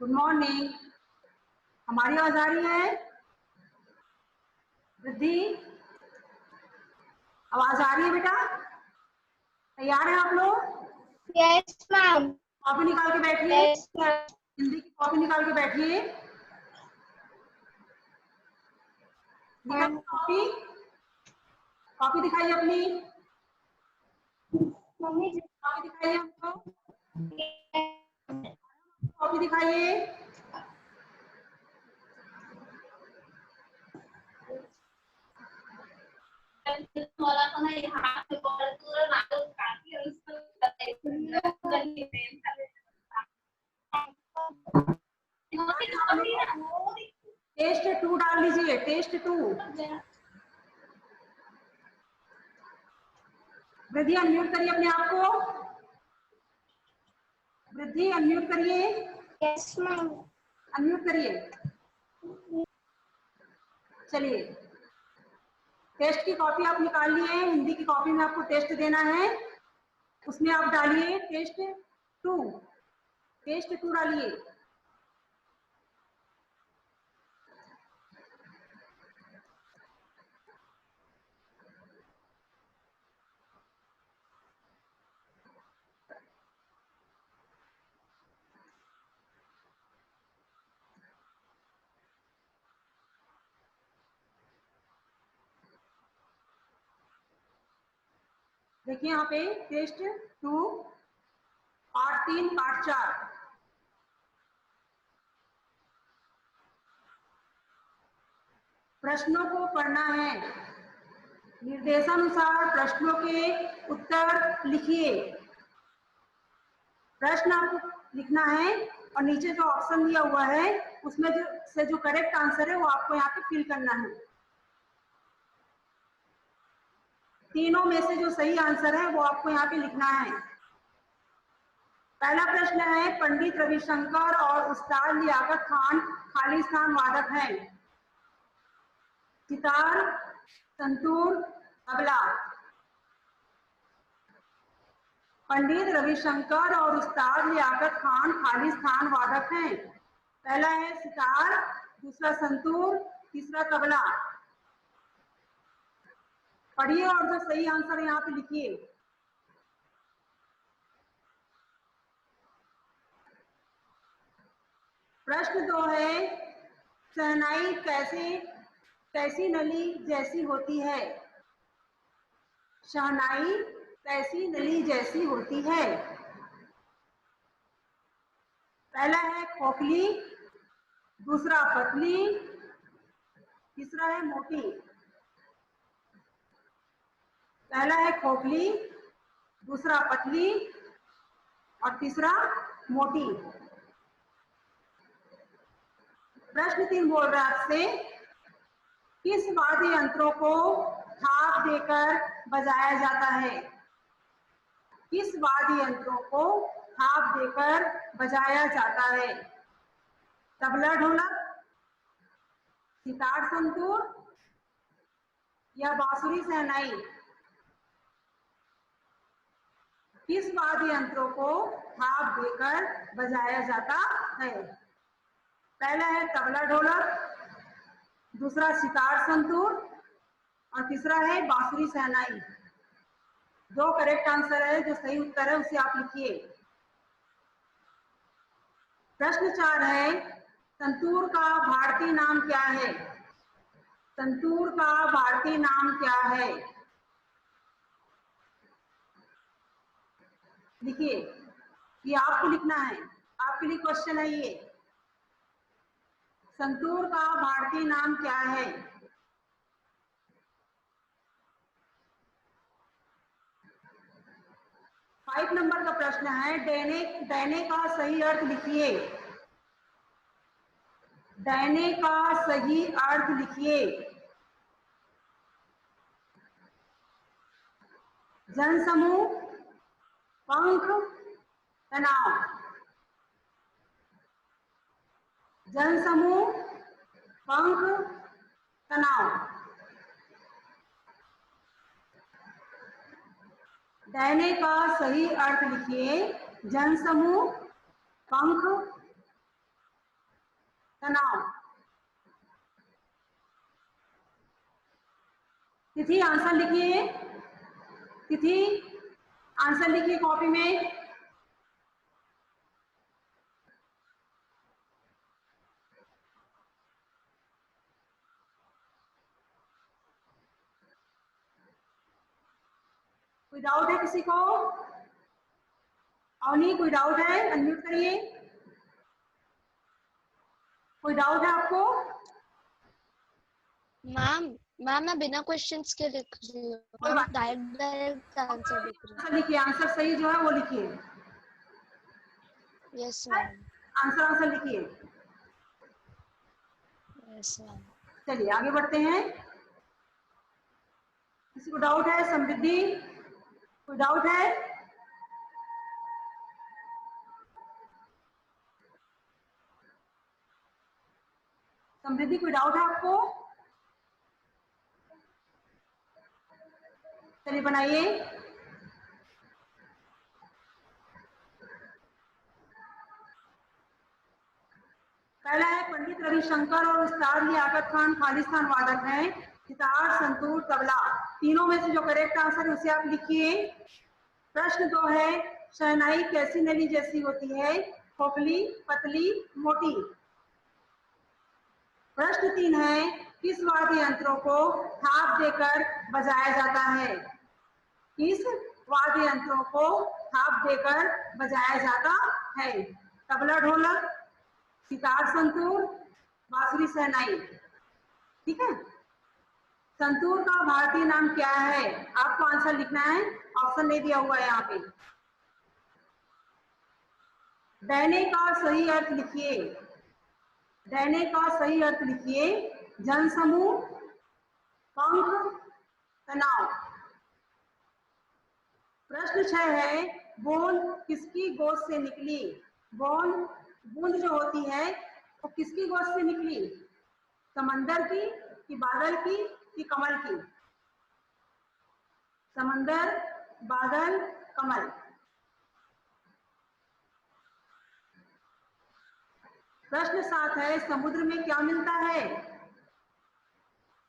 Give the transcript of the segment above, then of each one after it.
Good morning. हमारी आवाज आ रही है? रिद्धि, आवाज आ रही है बेटा? तैयार हैं आप लोग? Yes ma'am. कॉपी निकाल के बैठिए। Yes ma'am. हिंदी की कॉपी निकाल के बैठिए। निकाल कॉपी, कॉपी दिखाइए अपनी। मम्मी कॉपी दिखाइए हमको, कॉपी दिखाइए। वाला तो ना यहाँ पे पूरा नाटक काफी है उसको टेस्ट 2 डाल लीजिए, टेस्ट 2। वृद्धि अनम्यूट करिए अपने आप को। वृद्धि अनम्यूट करिए, यस मैम। अनम्यूट करिए। चलिए, टेस्ट की कॉपी आप निकाल लिए। हिंदी की कॉपी में आपको टेस्ट देना है, उसमें आप डालिए टेस्ट 2। टेस्ट 2 डालिए। देखिए यहाँ पे टेस्ट 2 पार्ट 3 पार्ट 4। प्रश्नों को पढ़ना है, निर्देशानुसार प्रश्नों के उत्तर लिखिए। प्रश्न आपको लिखना है और नीचे जो ऑप्शन दिया हुआ है उसमें जो करेक्ट आंसर है वो आपको यहाँ पे फिल करना है। तीनों में से जो सही आंसर है वो आपको यहाँ पे लिखना है। पहला प्रश्न है, पंडित रविशंकर और उस्ताद लियाकत खान खाली स्थान वादक हैं। सितार, संतूर, तबला। पंडित रविशंकर और उस्ताद लियाकत खान खाली स्थान वादक हैं। पहला है सितार, दूसरा संतूर, तीसरा तबला। पढ़िए और जो सही आंसर यहाँ पे लिखिए। प्रश्न 2 है, शहनाई कैसी नली जैसी होती है? शहनाई कैसी नली जैसी होती है? पहला है खोखली, दूसरा पतली, तीसरा है मोटी। पहला है खोखली, दूसरा पतली और तीसरा मोटी। प्रश्न 3 बोल रहा है आपसे, किस वाद्य यंत्रों को थाप देकर बजाया जाता है? किस वाद्य यंत्रों को थाप देकर बजाया जाता है? तबला ढोलक, सितार संतूर या बांसुरी शहनाई? किस वाद्य यंत्रों को थाप देकर बजाया जाता है? पहला है तबला ढोलक, दूसरा सितार संतूर और तीसरा है बांसुरी शहनाई। जो करेक्ट आंसर है, जो सही उत्तर है उसे आप लिखिए। प्रश्न 4 है, संतूर का भारतीय नाम क्या है? संतूर का भारतीय नाम क्या है? लिखिए, ये आपको लिखना है, आपके लिए क्वेश्चन है ये। संतूर का भारतीय नाम क्या है? फाइव नंबर का प्रश्न है, डैने का सही अर्थ लिखिए। डैने का सही अर्थ लिखिए। जनसमूह, पंख, तनाव। जनसमूह, पंख, तनाव। डैने का सही अर्थ लिखिए। जनसमूह, पंख, तनाव। तिथि आंसर लिखिए, तिथि आंसर लिखिए कॉपी में। कोई डाउट है किसी को? अवनी कोई डाउट है? अनम्यूट करिए। कोई डाउट है आपको? मैम मैं बिना क्वेश्चंस के लिख रही हूँ, कोई बात डायरेक्ट आंसर लिख रही हूँ। आंसर लिखिए, आंसर सही जो है वो लिखिए। Yes ma'am. आंसर लिखिए। Yes ma'am. चलिए आगे बढ़ते हैं। किसी को डाउट है? समृद्धि कोई डाउट है? समृद्धि कोई डाउट है आपको? चलिए बनाइए। पहला है पंडित रविशंकर और उस्ताद लियाकत खान खालिस्तान वादक हैं। सितार, संतूर, तबला, तीनों में से जो करेक्ट आंसर है उसे आप लिखिए। प्रश्न 2 है शहनाई कैसी नली जैसी होती है? खोखली, पतली, मोटी। प्रश्न 3 है किस वाद्य यंत्रों को थाप देकर बजाया जाता है? किस वाद्य यंत्रों को थाप देकर बजाया जाता है? तबला, ढोलक, सितार, संतूर, बांसुरी, शहनाई। ठीक है। संतूर का भारतीय नाम क्या है? आपको आंसर लिखना है, ऑप्शन नहीं दिया हुआ है यहाँ पे। डहने का सही अर्थ लिखिए, डहने का सही अर्थ लिखिए। जनसमूह, पंख, तनाव। प्रश्न 6 है बूंद किसकी गोद से निकली? बूंद जो होती है वो किसकी गोद से निकली? समंदर की कि बादल की कि कमल की? समंदर, बादल, कमल। प्रश्न 7 है समुद्र में क्या मिलता है?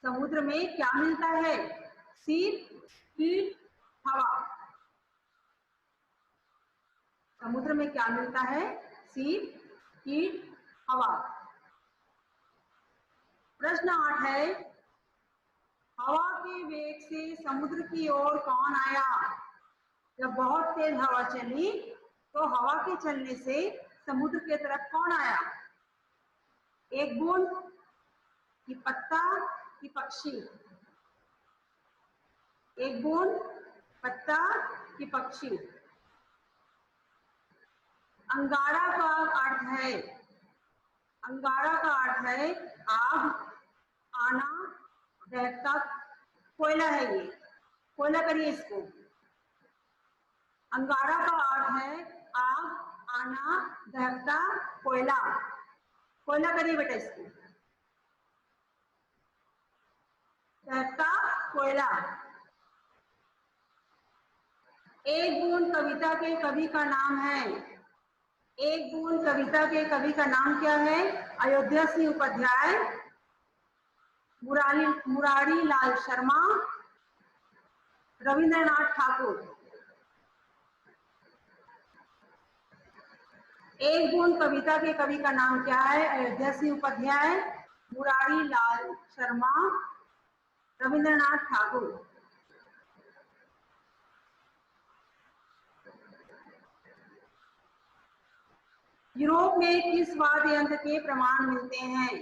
समुद्र में क्या मिलता है? सीप, कीट, हवा। समुद्र में क्या मिलता है? सीप, कीट, हवा। प्रश्न 8 है हवा के वेग से समुद्र की ओर कौन आया? जब बहुत तेज हवा चली तो हवा के चलने से समुद्र के तरफ कौन आया? एक बूंद कि पत्ता कि पक्षी? एक बूंद, पत्ता कि पक्षी? अंगारा का अर्थ है, अंगारा का अर्थ है आग, आना, दहकता। कोयला है ये, कोयला करिए इसको। अंगारा का अर्थ है आग, आना, दहकता, कोयला। कोयला करिए बेटा इसको। दहकता कोयला। एक बूंद कविता के कवि का नाम है। एक बूंद कविता के कवि का नाम क्या है? अयोध्या सिंह उपाध्याय, मुरारी लाल शर्मा, रविंद्रनाथ ठाकुर। एक बूंद कविता के कवि का नाम क्या है? अयोध्या सिंह उपाध्याय, मुरारी लाल शर्मा, रविंद्रनाथ ठाकुर। यूरोप में किस वाद्य यंत्र के प्रमाण मिलते हैं?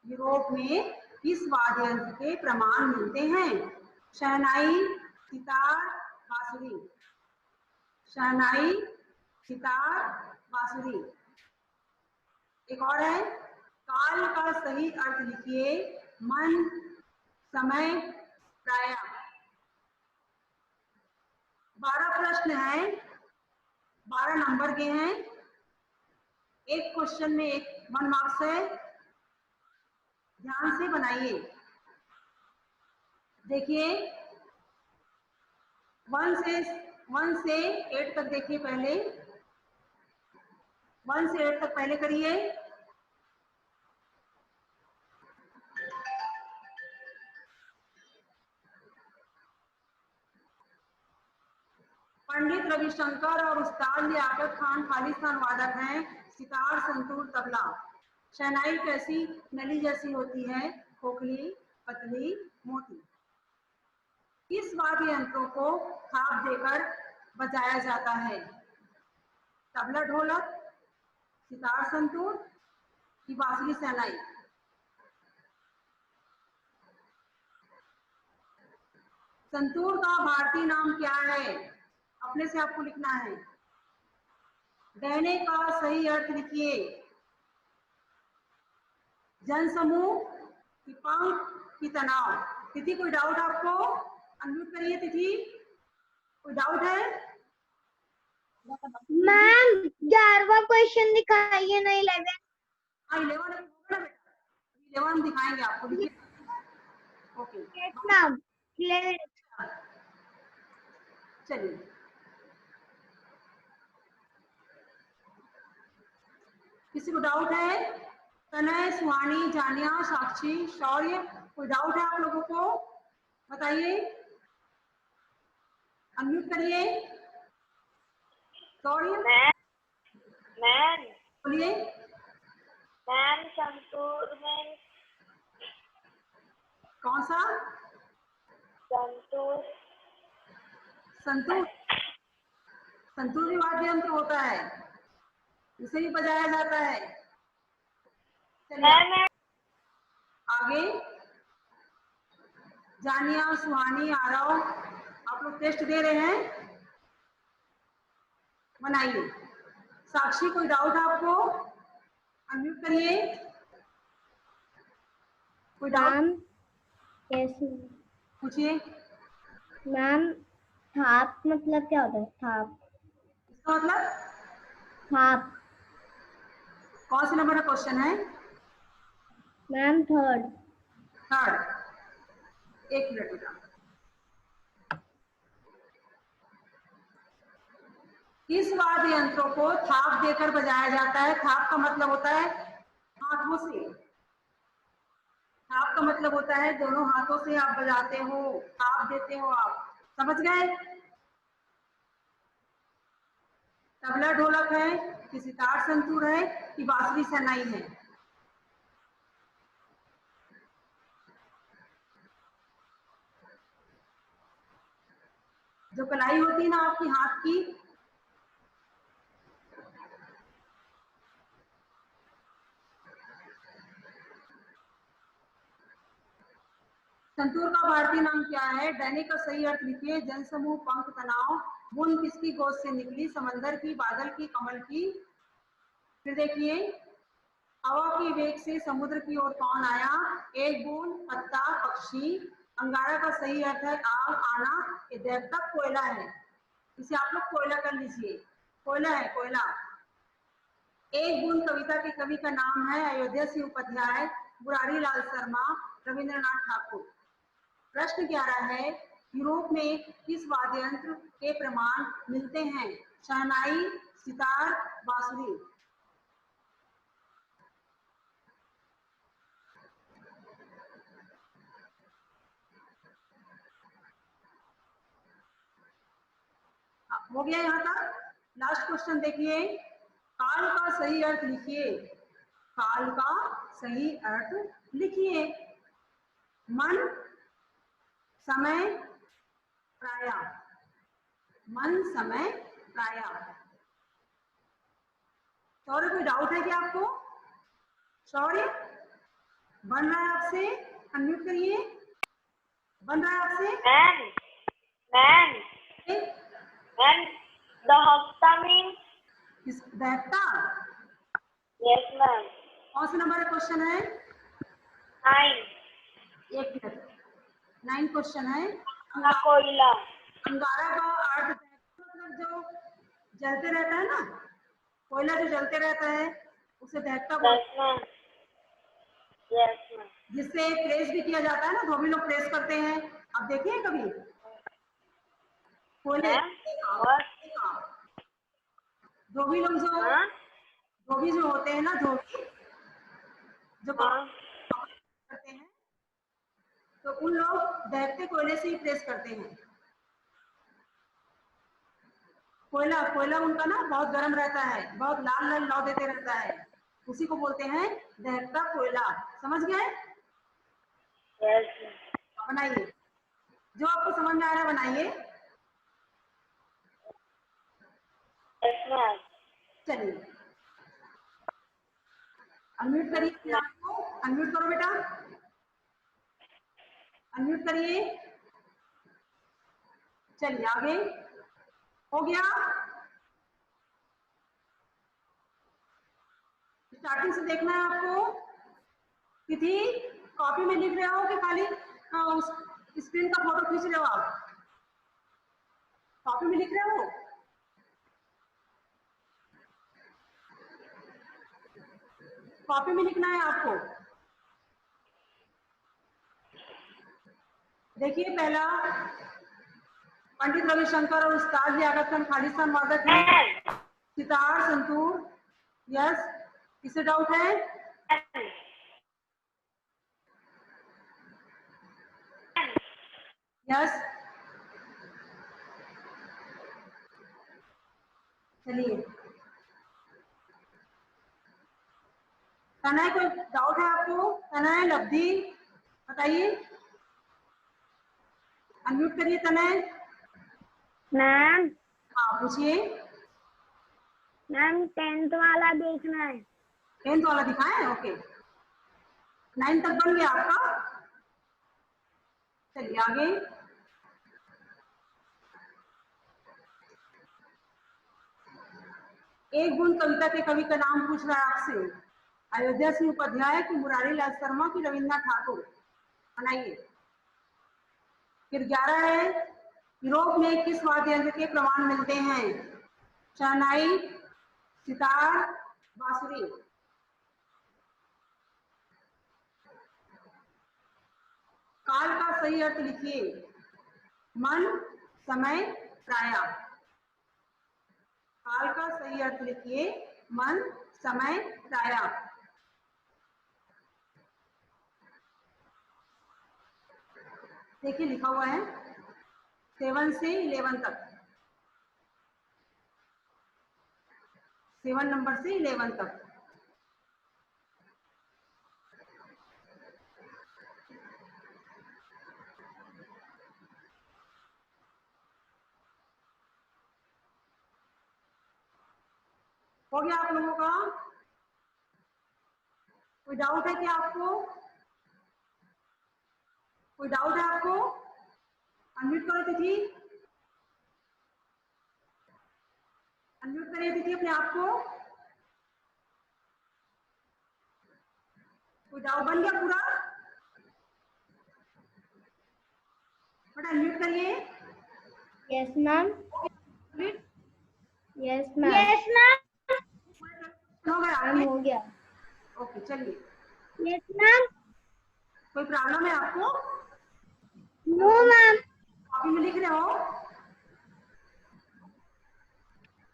यूरोप में किस वाद्य यंत्र के प्रमाण मिलते हैं? शहनाई, सितार, बांसुरी। शहनाई, सितार, बांसुरी। एक और है काल का सही अर्थ लिखिए। मन, समय, प्राय। 12 प्रश्न हैं, 12 नंबर के हैं। एक क्वेश्चन में 1 मार्क्स है। ध्यान से बनाइए। देखिए 1 से 8 तक देखिए। पहले 1 से 8 तक पहले करिए। रविशंकर और उस्ताद लियाकत खान खालिस्तान वादक हैं। सितार, संतूर, तबला। शहनाई कैसी? नली जैसी होती है, खोखली, पतली, मोटी। किस वाद्य यंत्रों को थाप देकर बजाया जाता है? तबला, ढोलक, सितार, संतूर की बांसुरी, शहनाई? संतूर का भारतीय नाम क्या है? अपने से आपको लिखना है। गहने का सही अर्थ लिखिए। जन समूह की पंख की तनाव। तिथि, कोई डाउट आपको? अनम्यूट करिए तिथि। कोई डाउट है? मैम 11वां क्वेश्चन दिखाइए ना 11। हाँ 11 अभी होगा ना बेटा, 11 दिखाएंगे आपको, लिखिए। Okay yes ma'am 11। चलिए, किसी को डाउट है? तनय, सुहानी, जानिया, साक्षी, शौर्य, कोई डाउट है आप लोगों को? बताइए, अनम्यूट करिए। शौर्य मैम बोलिए। मैम संतूर में कौन सा? संतूर संतूर। संतूर भी वाद्य यंत्र होता है, उसे भी बजाया जाता है। चलिए मैम आगे। जानिया, सुहानी, आरव, आप लोग टेस्ट दे रहे हैं, बनाइए। साक्षी, कोई डाउट आपको? अनम्यूट करिए। कोई डाउट मैम यस पूछिए। मैम थाप मतलब क्या होता है? थाप इसका मतलब थाप कौन से नंबर का क्वेश्चन है? Ma'am third. थर्ड। एक मिनट बेटा। किस वाद्य यंत्रों को थाप देकर बजाया जाता है? थाप का मतलब होता है हाथों से। थाप का मतलब होता है दोनों हाथों से आप बजाते हो, थाप देते हो आप। समझ गए? तबला, ढोलक है कि सितार, संतूर है कि बांसुरी, शहनाई है? जो कलाई होती है ना आपकी हाथ की, संतूर का भारतीय नाम क्या है? दैनिक का सही अर्थ लिखिए। जनसमूह, पंख, तनाव। बूंद किसकी गोद से निकली? समंदर की, बादल की, कमल की? फिर देखिए, हवा की वेग से समुद्र की ओर कौन आया? एक बूंद, पत्ता, पक्षी। अंगारा का सही अर्थ है आग, आना। ये देवता कोयला है, इसे आप लोग कोयला कर लीजिए। कोयला है, कोयला। एक बूंद कविता के कवि का नाम है अयोध्या सिंह उपाध्याय, मुरारी लाल शर्मा, रविंद्रनाथ ठाकुर। प्रश्न 11 है, यूरोप में किस वाद्य यंत्र के प्रमाण मिलते हैं? शहनाई, सितार, बांसुरी? हो गया यहाँ तक। लास्ट क्वेश्चन देखिए। काल का सही अर्थ लिखिए। काल का सही अर्थ लिखिए। मन, समय, प्राय। मन, समय, प्राय। शौर्य, कोई डाउट है क्या आपको? शौर्य, बन रहा है आपसे? अनम्यूट करिए। बन रहा है आपसे? मैम दहकता मीन बैठता? यस मैम कौन से नंबर का क्वेश्चन है? 9 एक मिनट। 9 क्वेश्चन है। कोयला अंगारा का अर्थ मतलब जो जलते रहता है ना, कोयला जो जलते रहता है उसे दहकता बोलते हैं। यस मैम जिससे प्रेस भी किया जाता है ना, धोबी लोग प्रेस करते हैं, आप देखे हैं कभी? कोयले धोबी लोग जो धोबी जो होते हैं ना, धोबी जो करते हैं, तो उन लोग दहकते कोयले से ही प्रेस करते हैं। कोयला, कोयला उनका ना बहुत गर्म रहता है, बहुत लाल लाल लौ देते रहता है, उसी को बोलते हैं दहकता कोयला। समझ गए? यस बनाइए, जो आपको समझ में आ रहा है बनाइए। मैम। चलिए अनम्यूट करिए अपने आप को, अनम्यूट करो बेटा, अनम्यूट करिए। चलिए आगे, हो गया? स्टार्टिंग से देखना है आपको। तिथि कॉपी में लिख रहे हो कि खाली उस स्क्रीन का फोटो खींच रहे हो? आप कॉपी में लिख रहे हो? कॉपी में लिखना है आपको। देखिए पहला पंडित रविशंकर और उस्ताद जी आगत खान खालिस्तान वादक हैं, सितार संतूर। यस, किसे डाउट है? यस, चलिए तनय, कोई डाउट है आपको? तनय, लब्धि, बताइए, अनम्यूट करिए तनय। मैम हाँ पूछिए। मैम 10th वाला देखना है। 10th वाला दिखाएं? ओके, 9 तक बन गया आपका। चलिए आगे, एक गुण कविता के कवि का नाम पूछ रहा है आपसे। अयोध्या सिंह उपाध्याय की, मुरारी लाल शर्मा की, रविन्द्रनाथ ठाकुर। बनाइए। फिर 11 है, यूरोप में किस वाद्य यंत्र के प्रमाण मिलते हैं? शहनाई, सितार, बांसुरी। काल का सही अर्थ लिखिए। मन, समय, प्राया। काल का सही अर्थ लिखिए। मन, समय, प्राया। देखिए लिखा हुआ है 7 से 11 तक, 7 नंबर से 11 तक। हो गया आप लोगों का? कोई डाउट है क्या आपको? कोई डाउट है आपको? अनम्यूट करो तिथि, अनम्यूट करिए तिथि अपने आप को। कोई डाउट बन गया पूरा? बट अनम्यूट करिए। Yes ma'am. Complete yes ma'am. Yes ma'am. हो गया मैम आपके? हो गया। ओके चलिए, यस मैम। कोई प्रॉब्लम है आपको? No ma'am. कॉपी में लिख रहे हो?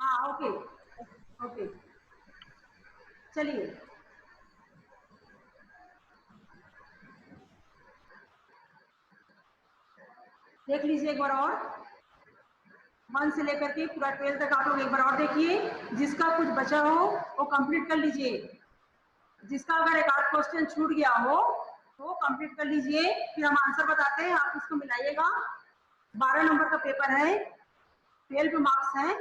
हाँ ओके, ओके चलिए। देख लीजिए एक बार और, 1 से लेकर के पूरा 12 तक आप लोग एक बार और देखिए। जिसका कुछ बचा हो वो कंप्लीट कर लीजिए। जिसका अगर एक आध क्वेश्चन छूट गया हो वो कंप्लीट कर लीजिए, फिर हम आंसर बताते हैं, आप उसको मिलाइएगा। 12 नंबर का पेपर है, 12 मार्क्स हैं।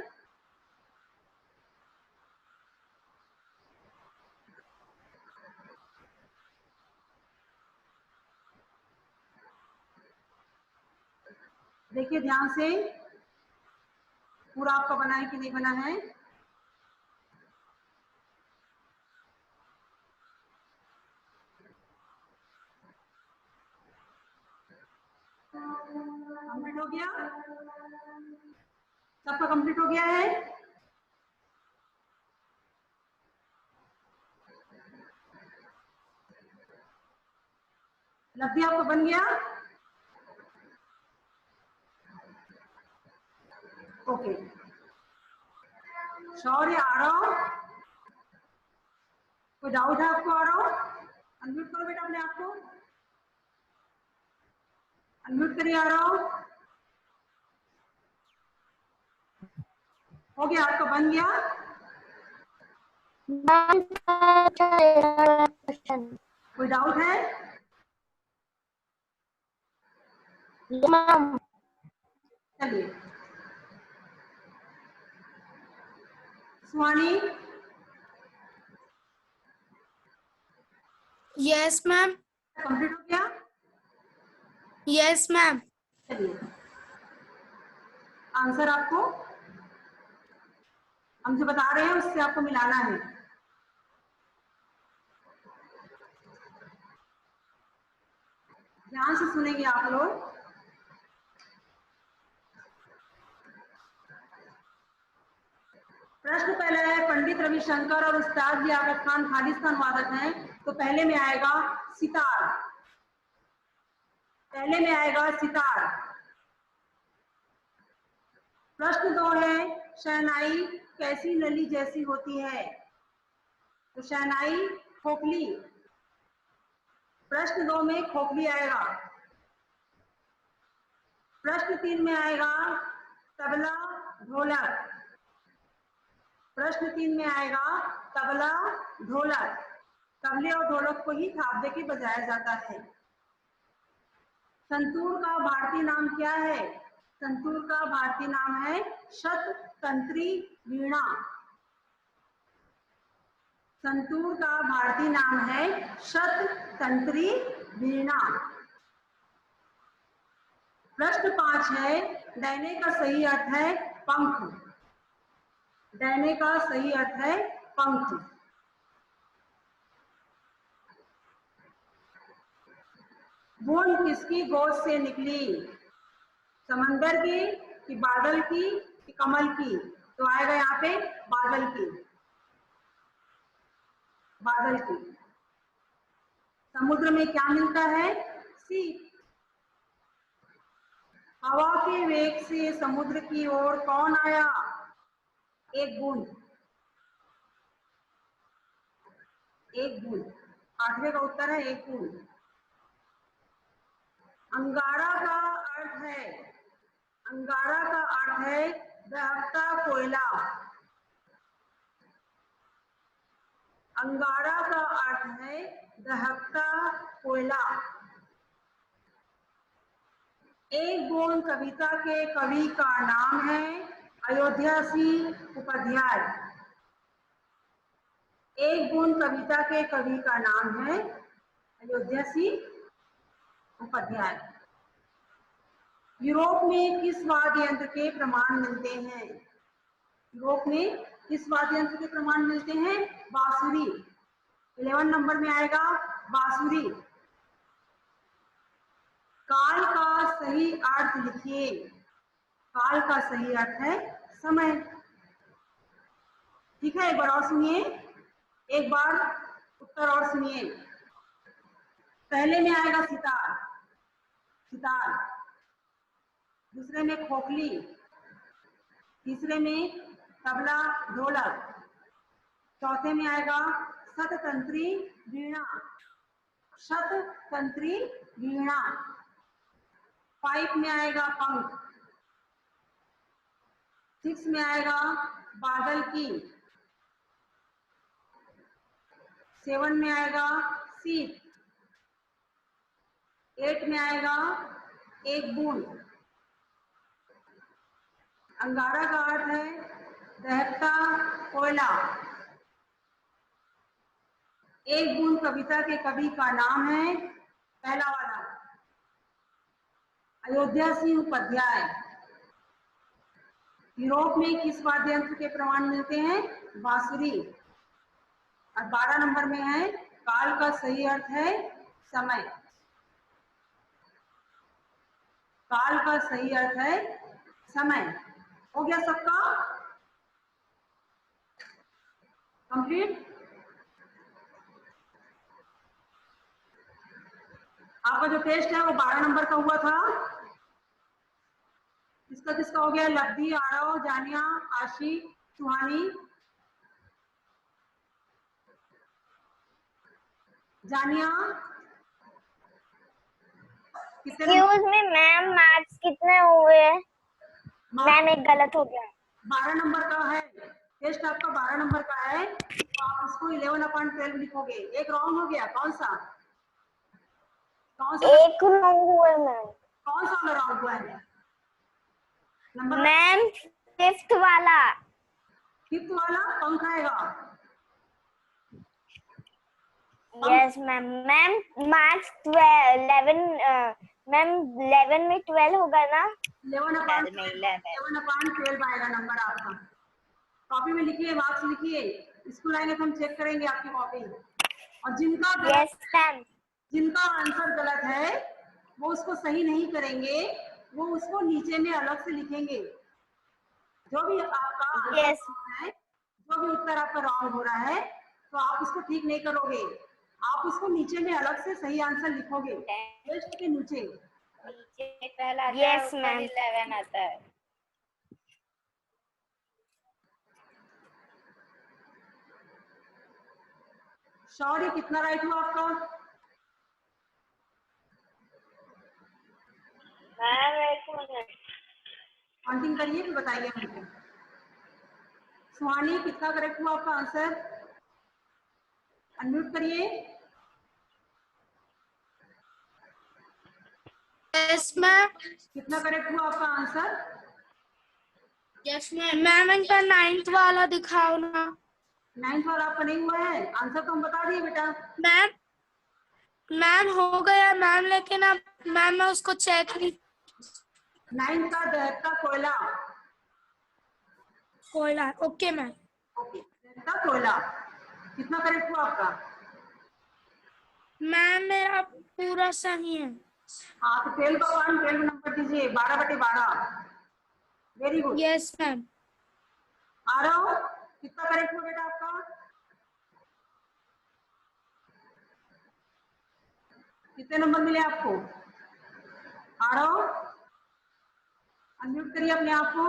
देखिए ध्यान से, पूरा आपका बना है कि नहीं बना है? कंप्लीट हो गया? सबका कंप्लीट हो गया है? लब्धि आपको बन गया? ओके। शौर्य, आरव, कोई डाउट है आपको? आरव अनम्यूट करो बेटा अपने आप को, अनम्यूट करिए आरव। हो गया आपका, बन गया? मैम क्वेश्चन कोई डाउट है? मैम चलिए, सुहानी, यस मैम। कंप्लीट हो गया? Yes ma'am. चलिए, आंसर आपको हम जो बता रहे हैं उससे आपको मिलाना है। ध्यान से सुनेंगे आप लोग। प्रश्न पहला है, पंडित रविशंकर और उस्ताद लियाकत खान खालिस्तान वादक हैं, तो पहले में आएगा सितार। पहले में आएगा सितार। प्रश्न 2 है, शहनाई कैसी नली जैसी होती है? तो शहनाई खोखली। प्रश्न 2 में खोखली आएगा। प्रश्न 3 में आएगा तबला ढोलक। प्रश्न 3 में आएगा तबला ढोलक। तबले और ढोलक को ही थाप दे के बजाया जाता है। संतूर का भारतीय नाम क्या है? संतूर का भारतीय नाम है शततंत्री वीणा। संतूर का भारतीय नाम है शततंत्री वीणा। प्रश्न 5 है, डैने का सही अर्थ है पंख। डैने का सही अर्थ है पंख। बूंद किसकी गोद से निकली? समंदर की कि बादल की कि कमल की? तो आएगा यहाँ पे बादल की। बादल की। समुद्र में क्या मिलता है? सीप। हवा के वेग से समुद्र की ओर कौन आया? एक बूंद। एक बूंद। 8वें का उत्तर है एक बूंद। अंगारा का अर्थ है, अंगारा का अर्थ है दहकता कोयला। अंगारा का अर्थ है दहकता कोयला। एक बूंद कविता के कवि का नाम है अयोध्या सिंह उपाध्याय। एक बूंद कविता के कवि का नाम है अयोध्या सिंह उपाध्याय। यूरोप में किस वाद्य यंत्र के प्रमाण मिलते हैं? यूरोप में किस वाद्य यंत्र के प्रमाण मिलते हैं? बांसुरी। 11 नंबर में आएगा बांसुरी। काल का सही अर्थ लिखिए। काल का सही अर्थ है समय। ठीक है, एक बार और सुनिए, एक बार उत्तर और सुनिए। पहले में आएगा सितार। सितार। दूसरे में खोखली। तीसरे में तबला ढोलक। चौथे में आएगा शततंत्री वीणा। शततंत्री वीणा। 5 में आएगा पंख। 6 में आएगा बादल की। 7 में आएगा सीप। 8 में आएगा एक बूंद। अंगारा का अर्थ है दहकता कोयला। एक बूंद कविता के कवि का नाम है, पहला वाला, अयोध्या सिंह उपाध्याय। यूरोप में किस वाद्य यंत्र के प्रमाण मिलते हैं? बांसुरी। और 12 नंबर में है काल का सही अर्थ है समय। काल का सही अर्थ है समय। हो गया सबका कंप्लीट? आपका जो टेस्ट है वो 12 नंबर का हुआ था। किसका किसका हो गया? लब्धि, आरव, जानिया, आशी, सुहानी। जानिया कितने? एक्सक्यूज मी मैम, मार्क्स कितने हुए? मैम एक गलत हो गया। 12 नंबर का है, टेस्ट आपका 12 नंबर का है, तो आप उसको 11/12 लिखोगे। एक रॉन्ग हो गया, कौन सा? कौन सा? एक रॉन्ग हुआ मैम। कौन सा वाला रॉन्ग हुआ है? नंबर मैम फिफ्थ वाला। फिफ्थ वाला पंख आएगा। Yes ma'am. Ma'am marks 11 ma'am 11 में 12 होगा ना? 11/12 आएगा नंबर आपका। कॉपी में लिखिए, मार्क्स लिखिए, स्कूल आएंगे तो हम चेक करेंगे आपकी कॉपी। और जिनका यस मैम। जिनका आंसर गलत है वो उसको सही नहीं करेंगे, वो उसको नीचे में अलग से लिखेंगे। जो भी आपका यस है, जो भी उत्तर आपका रॉन्ग हो रहा है, तो आप उसको ठीक नहीं करोगे, आप उसको नीचे में अलग से सही आंसर लिखोगे, टेस्ट के नीचे। नीचे 12 आता है, यस ऊपर मैम। 11 आता है। शौर्य कितना राइट हुआ आपका? मैम एक मिनट। काउंटिंग करिए फिर बताइए हमको। सुहानी कितना करेक्ट हुआ आपका आंसर? अनम्यूट करिए। Yes ma'am. कितना करेक्ट हुआ आपका आंसर? Yes ma'am. मैम इनका 9th वाला दिखाओ ना। 9th वाला आपका नहीं हुआ है, आंसर तो हम बता दिए बेटा। मैम मैम हो गया मैम, लेकिन अब मैम मैं उसको चेक नहीं। 9th का दहकता कोयला। कोयला, ओके मैम। ओके, दहकता कोयला कितना करेक्ट हुआ आपका? मैम मेरा पूरा सही है। हाँ, तो 12 नंबर दीजिए, 12/12। Very good. Yes ma'am. आ रहा हो? कितना करेक्ट हुआ बेटा आपका? कितने नंबर मिले आपको? आ रहा हो? अनम्यूट करिए अपने आप को।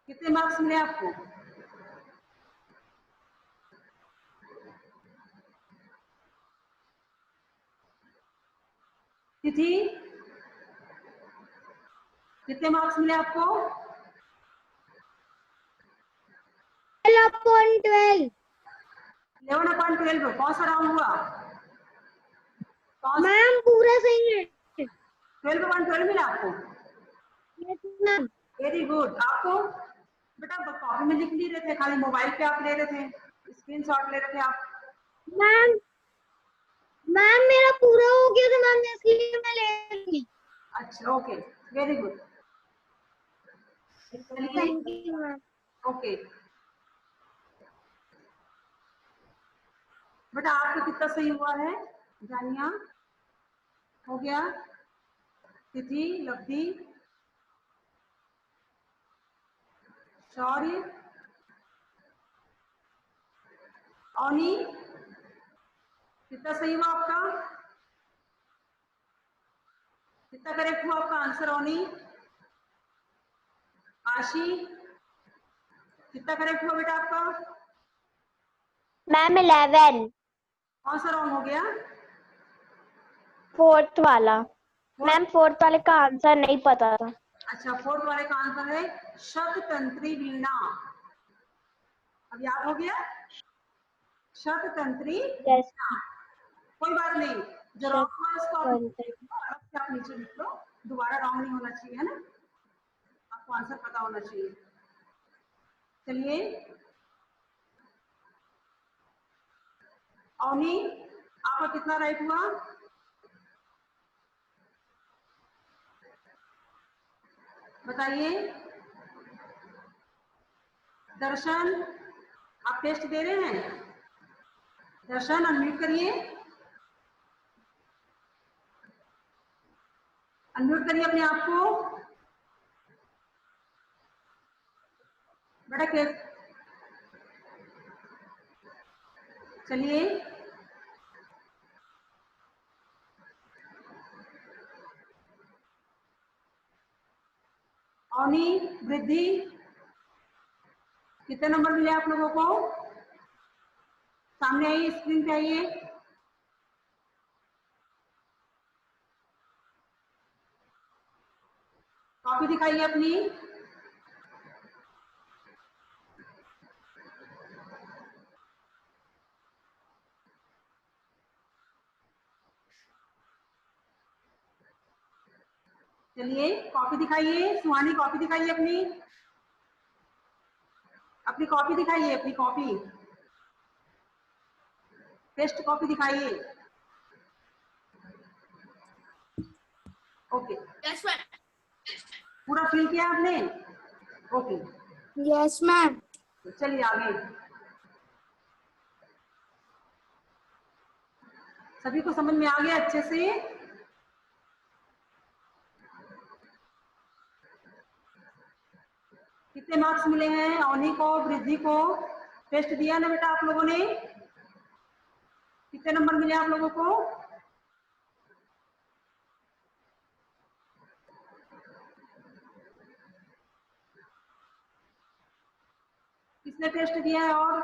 कितने मार्क्स मिले आपको? तिथि कितने मार्क्स मिले आपको? 12/12 11/12 कौन सा राउंड हुआ? कौन सा? मैम पूरा सही है। 12/12 मिला आपको? Yes ma'am. Very good. आपको बेटा कॉपी में लिख नहीं रहे थे, खाली मोबाइल पे आप ले रहे थे, स्क्रीनशॉट ले रहे थे आप। मैम मैम मेरा पूरा हो गया था मैम, इसलिए मैं ले ली। अच्छा, okay, very good. Thank you ma'am. Okay बेटा, आपको कितना सही हुआ है? जानिया हो गया, तिथि, लब्धि, शौर्य, औनी कितना सही हुआ आपका? कितना करेक्ट हुआ आपका आंसर औनी? आशी कितना करेक्ट हुआ बेटा आपका? मैम 11 कौन सा रॉन्ग हो गया? फोर्थ वाला। मैम फोर्थ वाले का आंसर नहीं पता था। अच्छा, फोर्थ वाले का आंसर है शततंत्री वीणा। अब याद हो गया? शततंत्री यस। वीणा। कोई बात नहीं, जो रॉन्ग हुआ उसको आप अलग से आप नीचे लिख लो, दोबारा रॉन्ग नहीं होना चाहिए, है ना? आपको आंसर पता होना चाहिए। चलिए, औनी आपका कितना राइट हुआ? बताइए। दर्शन आप टेस्ट दे रहे हैं? दर्शन अनम्यूट करिए, अनम्यूट करिए अपने आप को। बेटा के चलिए, औनी, वृद्धि कितने नंबर मिले आप लोगों को? सामने आइए, स्क्रीन पे आइए। कॉपी दिखाइए अपनी। चलिए कॉपी दिखाइए, सुहानी कॉपी दिखाइए अपनी, अपनी कॉपी दिखाइए, अपनी कॉपी, टेस्ट कॉपी दिखाइए। Okay, yes ma'am. पूरा फिल किया आपने? Okay, yes ma'am. चलिए आगे। सभी को समझ में आ गया अच्छे से? कितने मार्क्स मिले हैं अवनी को, वृद्धि को? टेस्ट दिया ना बेटा आप लोगों ने? कितने नंबर मिले आप लोगों को? किसने टेस्ट दिया है? और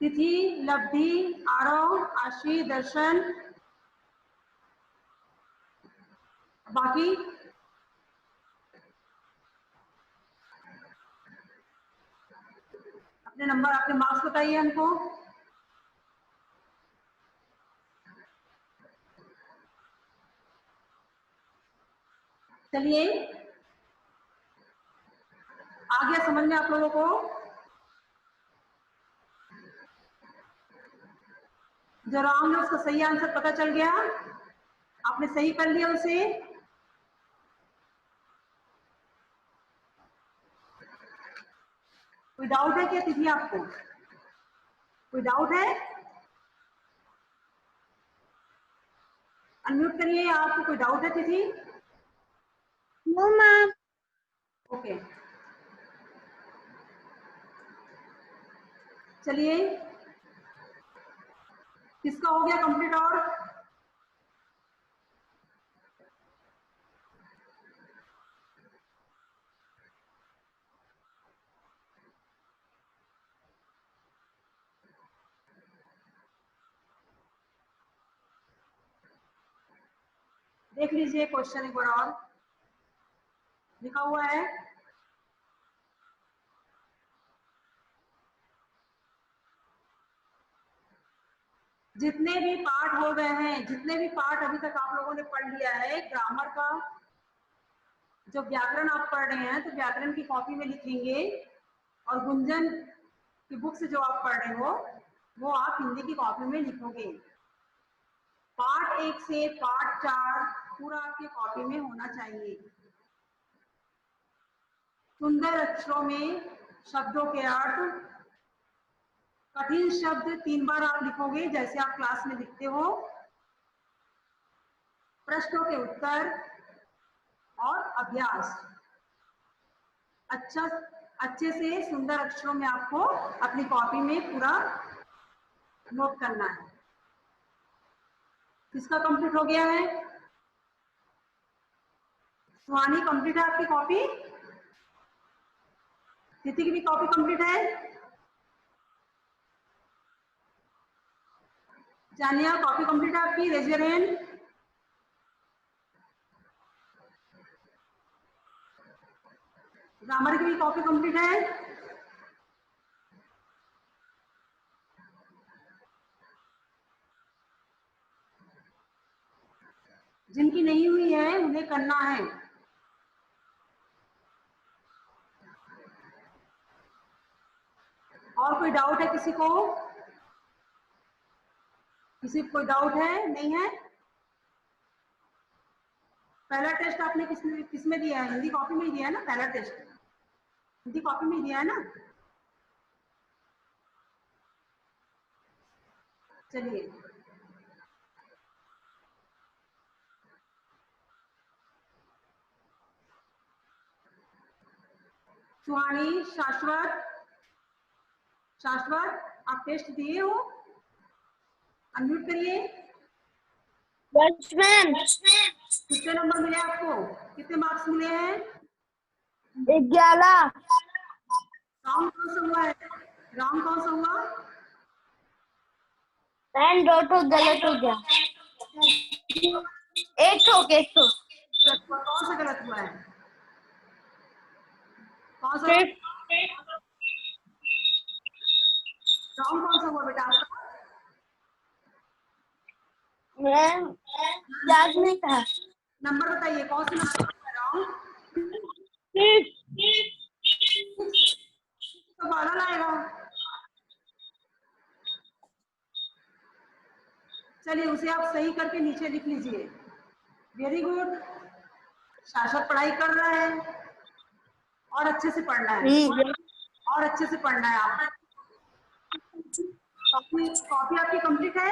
तिथि, लब्धि, आरव, आशी, दर्शन, बाकी? अपने नंबर, अपने मार्क्स बताइए हमको। चलिए आ गया समझ में आप लोगों को? जो रॉन्ग है उसका सही आंसर पता चल गया? आपने सही कर लिया उसे? कोई डाउट है क्या तिथि आपको? कोई डाउट है? अनम्यूट करिए, आपको कोई डाउट है तिथि? No ma'am. ओके, चलिए किसका हो गया कंप्लीट? और देख लीजिए क्वेश्चन एक बार और लिखा हुआ है। जितने भी पार्ट हो गए हैं, जितने भी पार्ट अभी तक आप लोगों ने पढ़ लिया है ग्रामर का, जो व्याकरण आप पढ़ रहे हैं तो व्याकरण की कॉपी में लिखेंगे, और गुंजन की बुक से जो आप पढ़ रहे हो वो आप हिंदी की कॉपी में लिखोगे। पार्ट 1 से पार्ट 4 पूरा आपकी कॉपी में होना चाहिए। सुंदर अक्षरों में शब्दों के अर्थ, कठिन शब्द 3 बार आप लिखोगे जैसे आप क्लास में लिखते हो, प्रश्नों के उत्तर और अभ्यास। अच्छे से सुंदर अक्षरों में आपको अपनी कॉपी में पूरा नोट करना है। किसका कंप्लीट हो गया है? सुहानी कंप्लीट है आपकी कॉपी? तिथि की भी कॉपी कंप्लीट है? जानिया कॉपी कंप्लीट है आपकी? Raise your hand. ग्रामर की भी कॉपी कंप्लीट है? जिनकी नहीं हुई है उन्हें करना है। और कोई डाउट है किसी को? किसी को कोई डाउट है? नहीं है? पहला टेस्ट आपने किसमें दिया है? हिंदी कॉपी में ही दिया है ना? पहला टेस्ट हिंदी कॉपी में ही दिया है ना? चलिए सुहानी, शाश्वत, आप टेस्ट दिए हो? अनम्यूट करिए। Yes ma'am. कितने नंबर मिले आपको? कितने मार्क्स मिले हैं? 11। राउंड कौन सा हुआ है? राउंड कौन सा हुआ? मैम 2 तो गलत हो गया। 1 हो गया। गलत हुआ? कौन सा गलत हुआ है? कौन सा रॉन्ग कौन सा हुआ बेटा आपका? मैम याद नहीं था। नंबर बताइए, कौन सा नंबर रॉन्ग? तो बारह लाएगा। चलिए उसे आप सही करके नीचे लिख लीजिए। वेरी गुड, शाश्वत पढ़ाई कर रहा है और अच्छे से पढ़ना है, और अच्छे से पढ़ना है। आप कॉपी आपकी कंप्लीट है?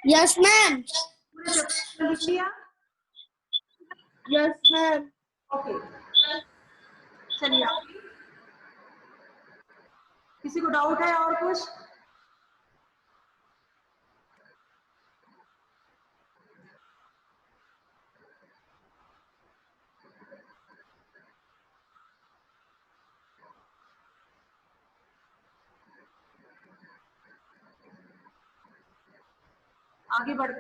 Yes ma'am. पूरे चैप्टर लिख लिया? Yes ma'am. ओके, चलिए आप, किसी को डाउट है और कुछ? आगे बढ़,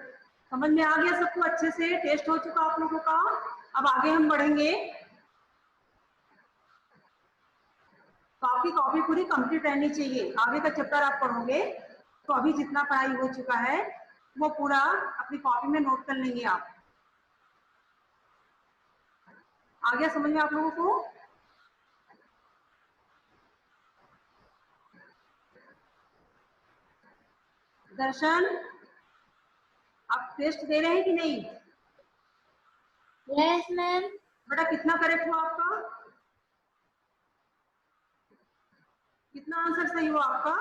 समझ में आ गया सबको? अच्छे से टेस्ट हो चुका आप लोगों का। अब आगे हम बढ़ेंगे। तो आपकी कॉपी पूरी कंप्लीट रहनी चाहिए। आगे का चैप्टर आप पढ़ोगे तो अभी जितना पढ़ाई हो चुका है वो पूरा अपनी कॉपी में नोट कर लेंगे आप। आ गया समझ में आप लोगों को? दर्शन, आप टेस्ट दे रहे हैं कि नहीं? Yes ma'am. बेटा कितना करेक्ट हुआ आपका? कितना आंसर सही हुआ आपका?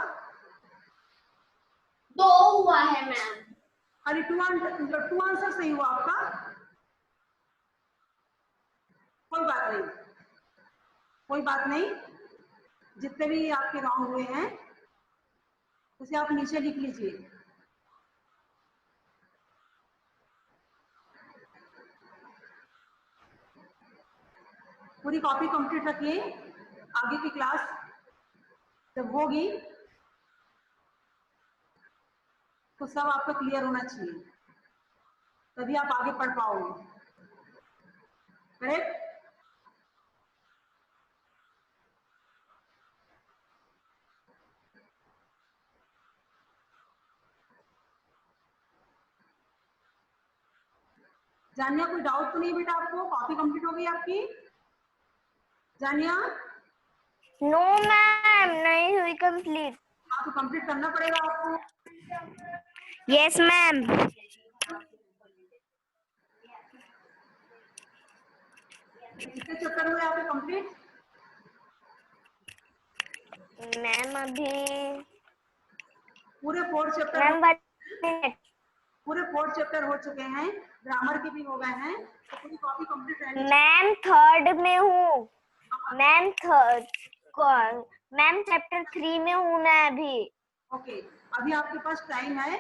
2 हुआ है मैम। खाली टू आंसर सही हुआ आपका? कोई बात नहीं, कोई बात नहीं। जितने भी आपके रॉन्ग हुए हैं उसे आप नीचे लिख लीजिए। पूरी कॉपी कंप्लीट रखिए। आगे की क्लास जब होगी तो सब आपका क्लियर होना चाहिए, तभी आप आगे पढ़ पाओगे। करेक्ट? जानिया, कोई डाउट तो नहीं बेटा आपको? कॉपी कंप्लीट हो गई आपकी? जानिया, नो मैम, नहीं हुई कंप्लीट। आपको कंप्लीट करना पड़ेगा आपको। Yes ma'am. कितने चैप्टर हुए आपके कंप्लीट? मैम अभी पूरे 4 चैप्टर मैम 1 मिनट। पूरे 4 चैप्टर हो चुके हैं, ग्रामर के भी हो गए हैं। तो पूरी कॉपी कंप्लीट रहनी चाहिए। मैम 3rd में हूँ। मैम मैम चैप्टर 3 में हूँ मैं अभी। ओके, अभी आपके पास टाइम है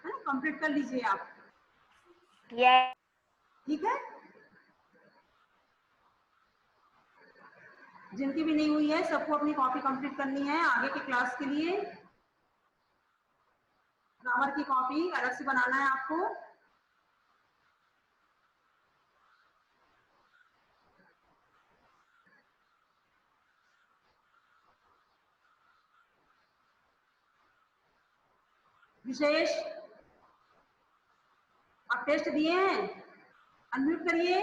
ना? कंप्लीट कर लीजिए आप। यस। ठीक है, जिनकी भी नहीं हुई है सबको अपनी कॉपी कंप्लीट करनी है आगे की क्लास के लिए। ग्रामर की कॉपी अलग से बनाना है आपको। विशेष, आप टेस्ट दिए हैं? अनम्यूट करिए।